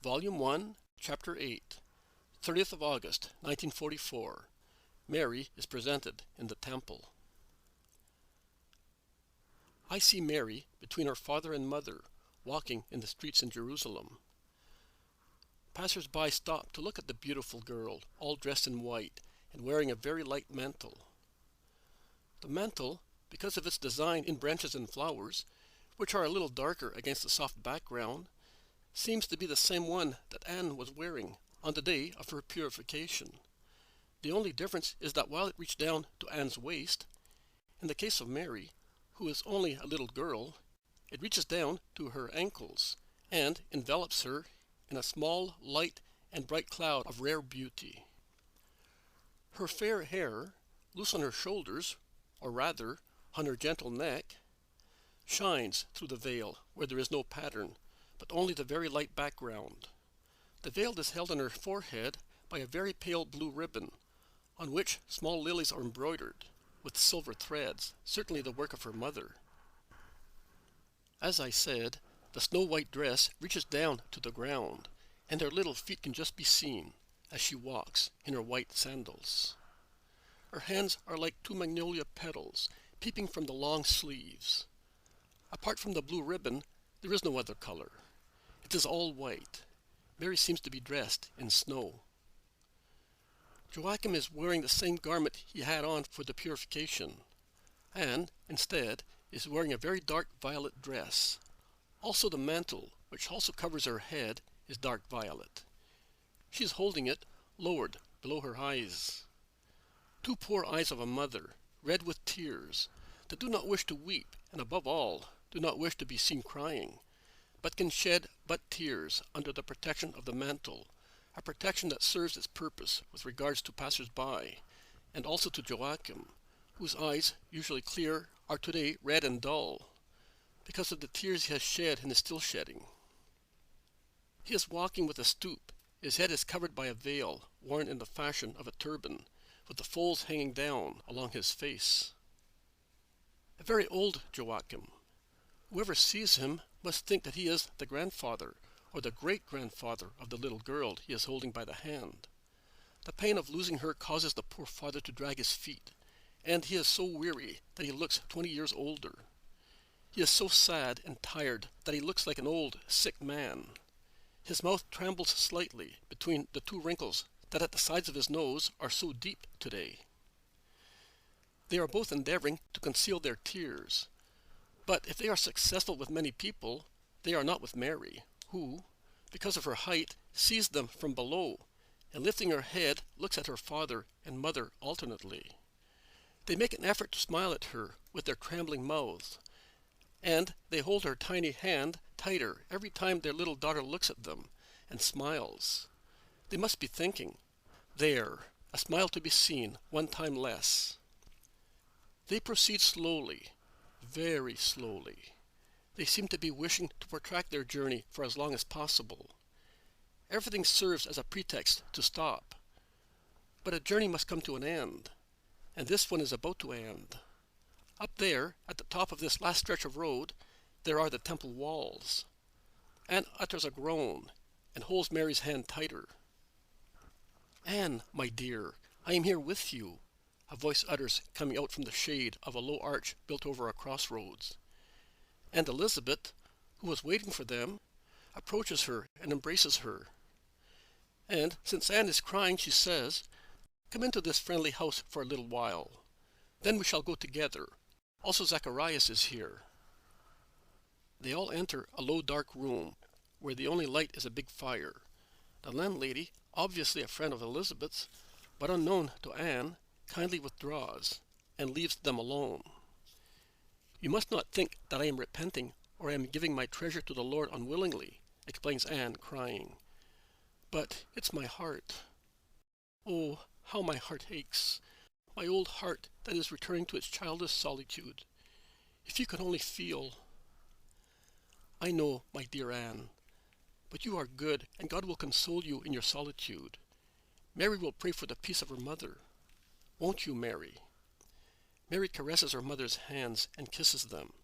Volume 1, Chapter 8, 30th of August, 1944. Mary is presented in the temple. I see Mary between her father and mother, walking in the streets in Jerusalem. Passers-by stop to look at the beautiful girl, all dressed in white and wearing a very light mantle. The mantle, because of its design in branches and flowers, which are a little darker against the soft background, seems to be the same one that Anne was wearing on the day of her purification. The only difference is that while it reached down to Anne's waist, in the case of Mary, who is only a little girl, it reaches down to her ankles and envelops her in a small, light, and bright cloud of rare beauty. Her fair hair, loose on her shoulders, or rather, on her gentle neck, shines through the veil where there is no pattern, but only the very light background. The veil is held on her forehead by a very pale blue ribbon, on which small lilies are embroidered, with silver threads, certainly the work of her mother. As I said, the snow-white dress reaches down to the ground, and her little feet can just be seen as she walks in her white sandals. Her hands are like two magnolia petals peeping from the long sleeves. Apart from the blue ribbon, there is no other color. It is all white. Mary seems to be dressed in snow. Joachim is wearing the same garment he had on for the purification. Anne, instead, is wearing a very dark violet dress. Also the mantle, which also covers her head, is dark violet. She is holding it lowered below her eyes. Two poor eyes of a mother, red with tears, that do not wish to weep, and above all, do not wish to be seen crying, but can shed but tears under the protection of the mantle, a protection that serves its purpose with regards to passers-by, and also to Joachim, whose eyes, usually clear, are today red and dull, because of the tears he has shed and is still shedding. He is walking with a stoop. His head is covered by a veil worn in the fashion of a turban, with the folds hanging down along his face. A very old Joachim. Whoever sees him must think that he is the grandfather or the great-grandfather of the little girl he is holding by the hand. The pain of losing her causes the poor father to drag his feet, and he is so weary that he looks 20 years older. He is so sad and tired that he looks like an old, sick man. His mouth trembles slightly between the two wrinkles that at the sides of his nose are so deep today. They are both endeavoring to conceal their tears. But if they are successful with many people, they are not with Mary, who, because of her height, sees them from below, and lifting her head, looks at her father and mother alternately. They make an effort to smile at her with their trembling mouths, and they hold her tiny hand tighter every time their little daughter looks at them and smiles. They must be thinking, "There, a smile to be seen, one time less." They proceed slowly, very slowly. They seem to be wishing to protract their journey for as long as possible. Everything serves as a pretext to stop. But a journey must come to an end, and this one is about to end. Up there, at the top of this last stretch of road, there are the temple walls. Anne utters a groan and holds Mary's hand tighter. "Anne, my dear, I am here with you," a voice utters coming out from the shade of a low arch built over a crossroads. And Elizabeth, who was waiting for them, approaches her and embraces her. And since Anne is crying, she says, "Come into this friendly house for a little while. Then we shall go together. Also Zacharias is here." They all enter a low dark room, where the only light is a big fire. The landlady, obviously a friend of Elizabeth's, but unknown to Anne, kindly withdraws, and leaves them alone. "You must not think that I am repenting, or I am giving my treasure to the Lord unwillingly," explains Anne, crying. "But it's my heart. Oh, how my heart aches, my old heart that is returning to its childish solitude. If you could only feel—" "I know, my dear Anne, but you are good, and God will console you in your solitude. Mary will pray for the peace of her mother. Won't you, Mary?" Mary caresses her mother's hands and kisses them.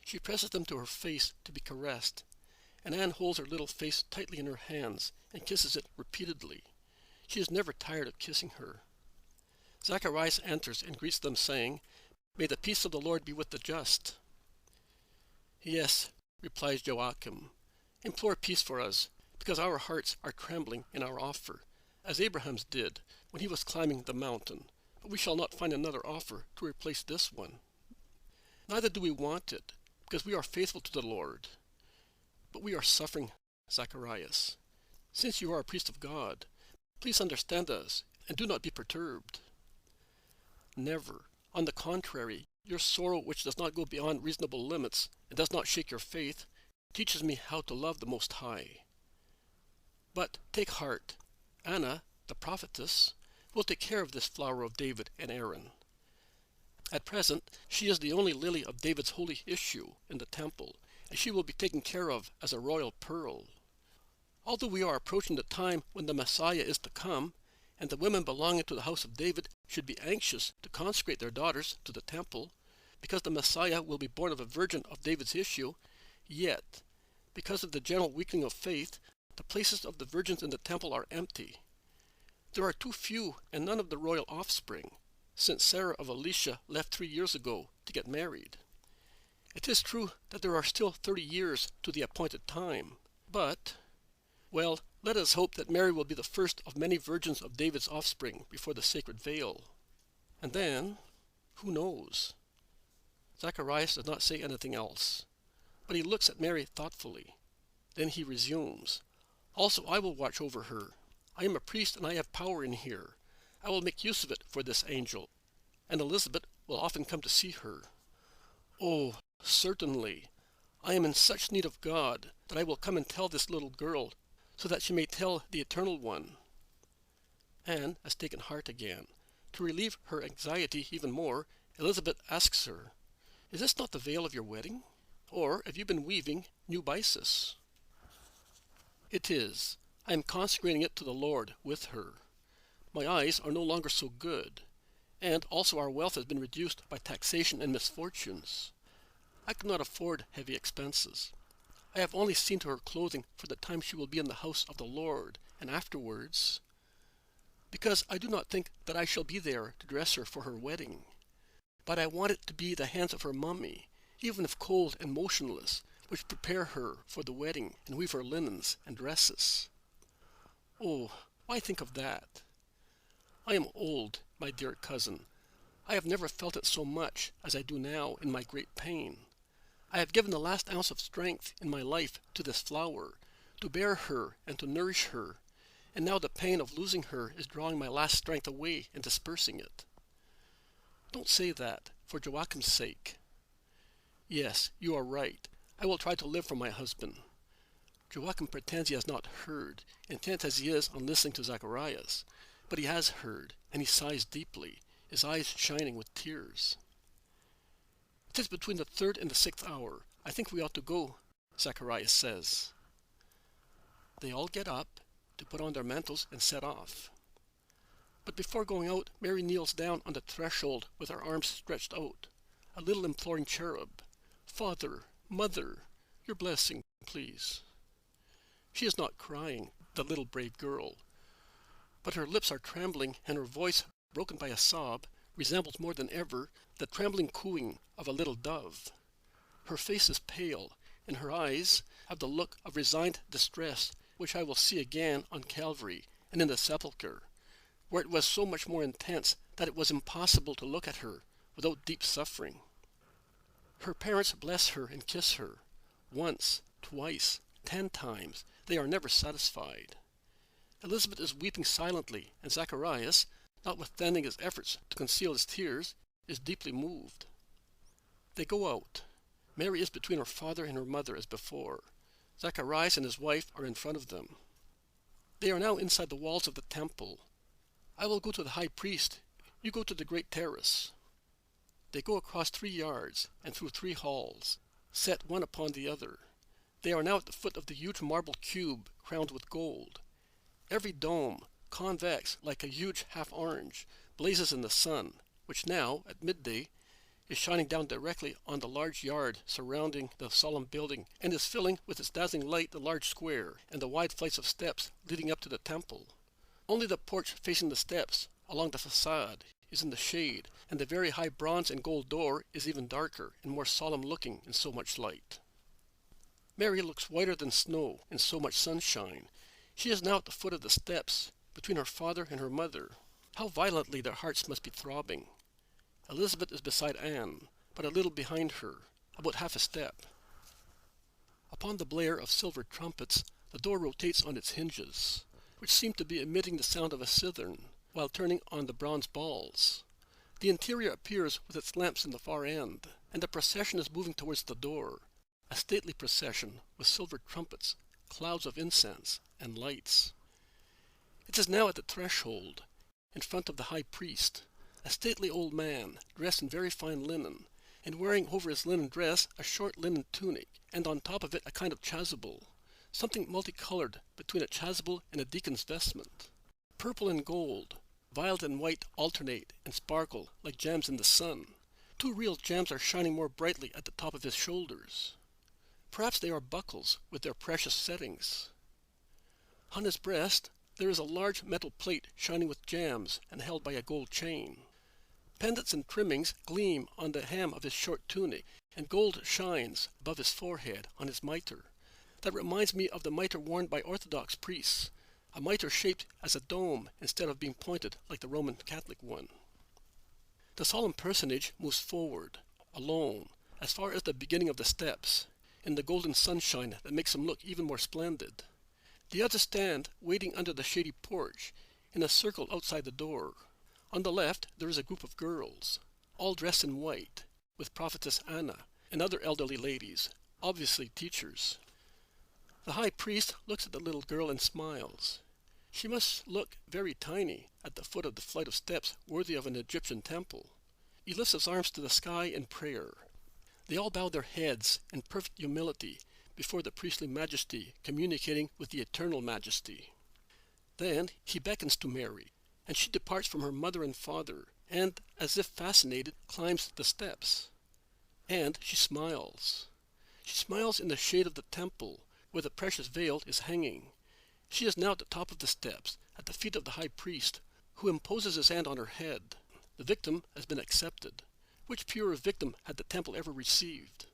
She presses them to her face to be caressed, and Anne holds her little face tightly in her hands and kisses it repeatedly. She is never tired of kissing her. Zacharias enters and greets them, saying, "May the peace of the Lord be with the just." "Yes," replies Joachim, "implore peace for us, because our hearts are trembling in our offer, as Abraham's did when he was climbing the mountain, but we shall not find another offer to replace this one. Neither do we want it, because we are faithful to the Lord. But we are suffering, Zacharias. Since you are a priest of God, please understand us and do not be perturbed." "Never. On the contrary, your sorrow, which does not go beyond reasonable limits and does not shake your faith, teaches me how to love the Most High. But take heart. Anna, the prophetess, will take care of this flower of David and Aaron. At present, she is the only lily of David's holy issue in the temple, and she will be taken care of as a royal pearl. Although we are approaching the time when the Messiah is to come, and the women belonging to the house of David should be anxious to consecrate their daughters to the temple, because the Messiah will be born of a virgin of David's issue, yet, because of the general weakening of faith, the places of the virgins in the temple are empty. There are too few and none of the royal offspring, since Sarah of Elisha left 3 years ago to get married. It is true that there are still 30 years to the appointed time, but, well, let us hope that Mary will be the first of many virgins of David's offspring before the sacred veil. And then, who knows?" Zacharias does not say anything else, but he looks at Mary thoughtfully. Then he resumes, "Also I will watch over her. I am a priest and I have power in here. I will make use of it for this angel, and Elizabeth will often come to see her. Oh, certainly, I am in such need of God that I will come and tell this little girl, so that she may tell the Eternal One." Anne has taken heart again. To relieve her anxiety even more, Elizabeth asks her, "Is this not the veil of your wedding? Or have you been weaving new byssus?" "It is. I am consecrating it to the Lord with her. My eyes are no longer so good, and also our wealth has been reduced by taxation and misfortunes. I cannot afford heavy expenses. I have only seen to her clothing for the time she will be in the house of the Lord, and afterwards, because I do not think that I shall be there to dress her for her wedding. But I want it to be the hands of her mummy, even if cold and motionless, which prepare her for the wedding and weave her linens and dresses. Oh, why think of that? I am old, my dear cousin. I have never felt it so much as I do now in my great pain. I have given the last ounce of strength in my life to this flower, to bear her and to nourish her, and now the pain of losing her is drawing my last strength away and dispersing it. Don't say that, for Joachim's sake. Yes, you are right. I will try to live for my husband." Joachim pretends he has not heard, intent as he is on listening to Zacharias, but he has heard, and he sighs deeply, his eyes shining with tears. "It is between the 3rd and the 6th hour. I think we ought to go," Zacharias says. They all get up to put on their mantles and set off. But before going out, Mary kneels down on the threshold with her arms stretched out, a little imploring cherub. "Father, Mother, your blessing, please." She is not crying, the little brave girl, but her lips are trembling and her voice, broken by a sob, resembles more than ever the trembling cooing of a little dove. Her face is pale, and her eyes have the look of resigned distress which I will see again on Calvary and in the sepulchre, where it was so much more intense that it was impossible to look at her without deep suffering. Her parents bless her and kiss her. Once, twice, 10 times. They are never satisfied. Elizabeth is weeping silently, and Zacharias, notwithstanding his efforts to conceal his tears, is deeply moved. They go out. Mary is between her father and her mother as before. Zacharias and his wife are in front of them. They are now inside the walls of the temple. "I will go to the high priest. You go to the great terrace." They go across 3 yards and through 3 halls, set one upon the other. They are now at the foot of the huge marble cube crowned with gold. Every dome, convex like a huge half-orange, blazes in the sun, which now, at midday, is shining down directly on the large yard surrounding the solemn building and is filling with its dazzling light the large square and the wide flights of steps leading up to the temple. Only the porch facing the steps along the facade is in the shade, and the very high bronze and gold door is even darker and more solemn looking in so much light. Mary looks whiter than snow in so much sunshine. She is now at the foot of the steps, between her father and her mother. How violently their hearts must be throbbing. Elizabeth is beside Anne, but a little behind her, about half a step. Upon the blare of silver trumpets, the door rotates on its hinges, which seem to be emitting the sound of a cithern, while turning on the bronze balls. The interior appears with its lamps in the far end, and the procession is moving towards the door, a stately procession with silver trumpets, clouds of incense, and lights. It is now at the threshold, in front of the high priest, a stately old man, dressed in very fine linen, and wearing over his linen dress a short linen tunic, and on top of it a kind of chasuble, something multicolored between a chasuble and a deacon's vestment. Purple and gold, violet and white alternate and sparkle like gems in the sun. Two real gems are shining more brightly at the top of his shoulders. Perhaps they are buckles with their precious settings. On his breast there is a large metal plate shining with gems and held by a gold chain. Pendants and trimmings gleam on the hem of his short tunic, and gold shines above his forehead on his mitre. That reminds me of the mitre worn by Orthodox priests, a mitre shaped as a dome instead of being pointed like the Roman Catholic one. The solemn personage moves forward, alone, as far as the beginning of the steps, in the golden sunshine that makes him look even more splendid. The others stand waiting under the shady porch, in a circle outside the door. On the left there is a group of girls, all dressed in white, with Prophetess Anna and other elderly ladies, obviously teachers. The high priest looks at the little girl and smiles. She must look very tiny at the foot of the flight of steps worthy of an Egyptian temple. He lifts his arms to the sky in prayer. They all bow their heads in perfect humility before the priestly majesty communicating with the eternal majesty. Then he beckons to Mary, and she departs from her mother and father, and, as if fascinated, climbs the steps. And she smiles. She smiles in the shade of the temple, where the precious veil is hanging. She is now at the top of the steps, at the feet of the high priest, who imposes his hand on her head. The victim has been accepted. Which purer victim had the temple ever received?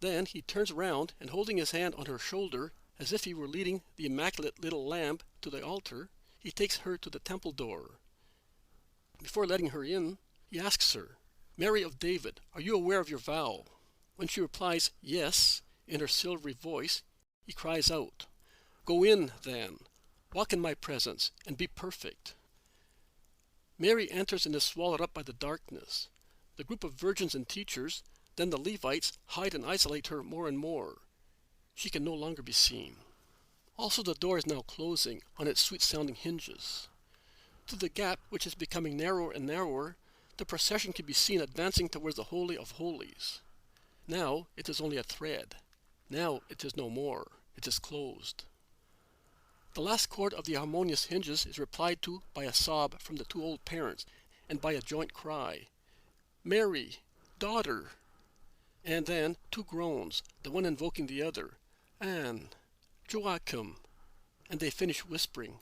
Then he turns round, and holding his hand on her shoulder, as if he were leading the immaculate little lamb to the altar, he takes her to the temple door. Before letting her in, he asks her, "Mary of David, are you aware of your vow?" When she replies, "Yes," in her silvery voice, he cries out, "Go in, then, walk in my presence, and be perfect." Mary enters and is swallowed up by the darkness. The group of virgins and teachers, then the Levites, hide and isolate her more and more. She can no longer be seen. Also the door is now closing on its sweet-sounding hinges. Through the gap, which is becoming narrower and narrower, the procession can be seen advancing towards the Holy of Holies. Now it is only a thread. Now it is no more. It is closed. The last chord of the harmonious hinges is replied to by a sob from the two old parents, and by a joint cry, "Mary, daughter!" And then two groans, the one invoking the other, "Anne, Joachim," and they finish whispering,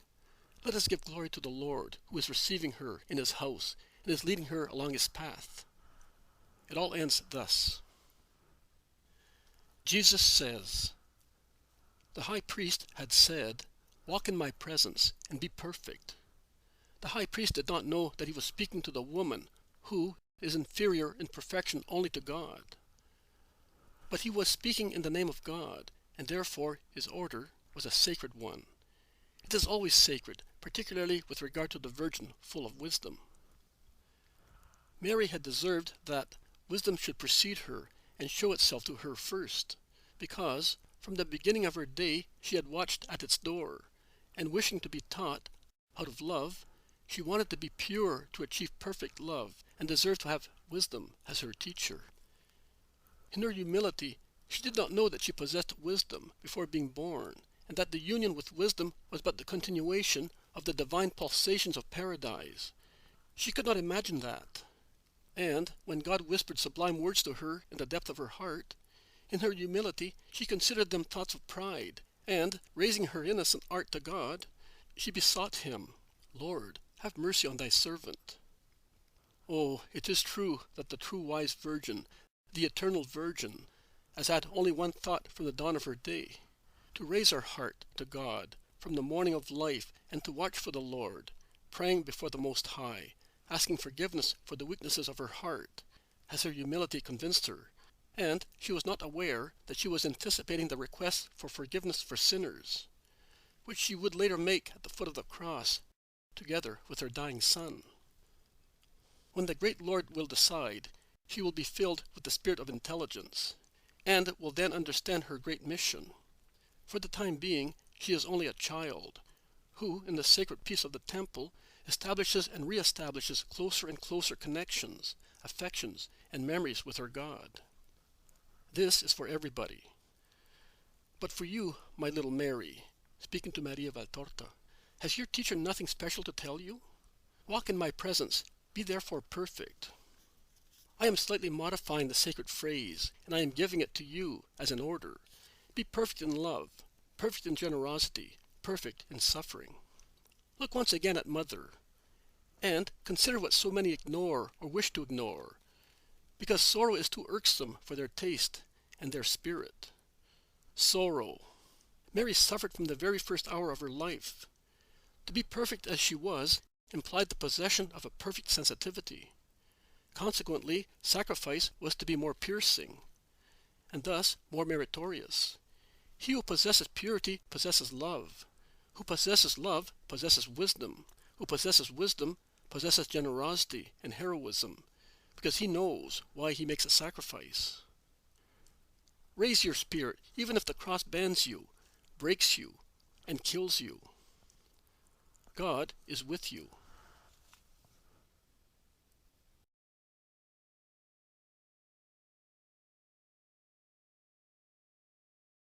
"Let us give glory to the Lord, who is receiving her in his house, and is leading her along his path." It all ends thus. Jesus says, the high priest had said, "Walk in my presence, and be perfect." The high priest did not know that he was speaking to the woman, who is inferior in perfection only to God. But he was speaking in the name of God, and therefore his order was a sacred one. It is always sacred, particularly with regard to the Virgin full of wisdom. Mary had deserved that wisdom should precede her and show itself to her first, because from the beginning of her day she had watched at its door, and wishing to be taught, out of love, she wanted to be pure to achieve perfect love, and deserved to have wisdom as her teacher. In her humility, she did not know that she possessed wisdom before being born, and that the union with wisdom was but the continuation of the divine pulsations of paradise. She could not imagine that. And when God whispered sublime words to her in the depth of her heart, in her humility she considered them thoughts of pride, and, raising her innocent heart to God, she besought him, "Lord, have mercy on thy servant." Oh, it is true that the true wise virgin, the eternal virgin, has had only one thought from the dawn of her day: to raise her heart to God from the morning of life, and to watch for the Lord, praying before the Most High, asking forgiveness for the weaknesses of her heart, as her humility convinced her, and she was not aware that she was anticipating the request for forgiveness for sinners, which she would later make at the foot of the cross, together with her dying Son. When the great Lord will decide, she will be filled with the spirit of intelligence, and will then understand her great mission. For the time being, she is only a child, who, in the sacred peace of the temple, establishes and re-establishes closer and closer connections, affections, and memories with her God. This is for everybody. But for you, my little Mary, speaking to Maria Valtorta, has your teacher nothing special to tell you? Walk in my presence, be therefore perfect. I am slightly modifying the sacred phrase, and I am giving it to you as an order. Be perfect in love, perfect in generosity, perfect in suffering. Look once again at Mother, and consider what so many ignore or wish to ignore, because sorrow is too irksome for their taste and their spirit. Sorrow. Mary suffered from the very first hour of her life. To be perfect as she was implied the possession of a perfect sensitivity. Consequently, sacrifice was to be more piercing, and thus more meritorious. He who possesses purity possesses love. Who possesses love possesses wisdom. Who possesses wisdom possesses generosity and heroism, because he knows why he makes a sacrifice. Raise your spirit, even if the cross bends you, breaks you, and kills you. God is with you.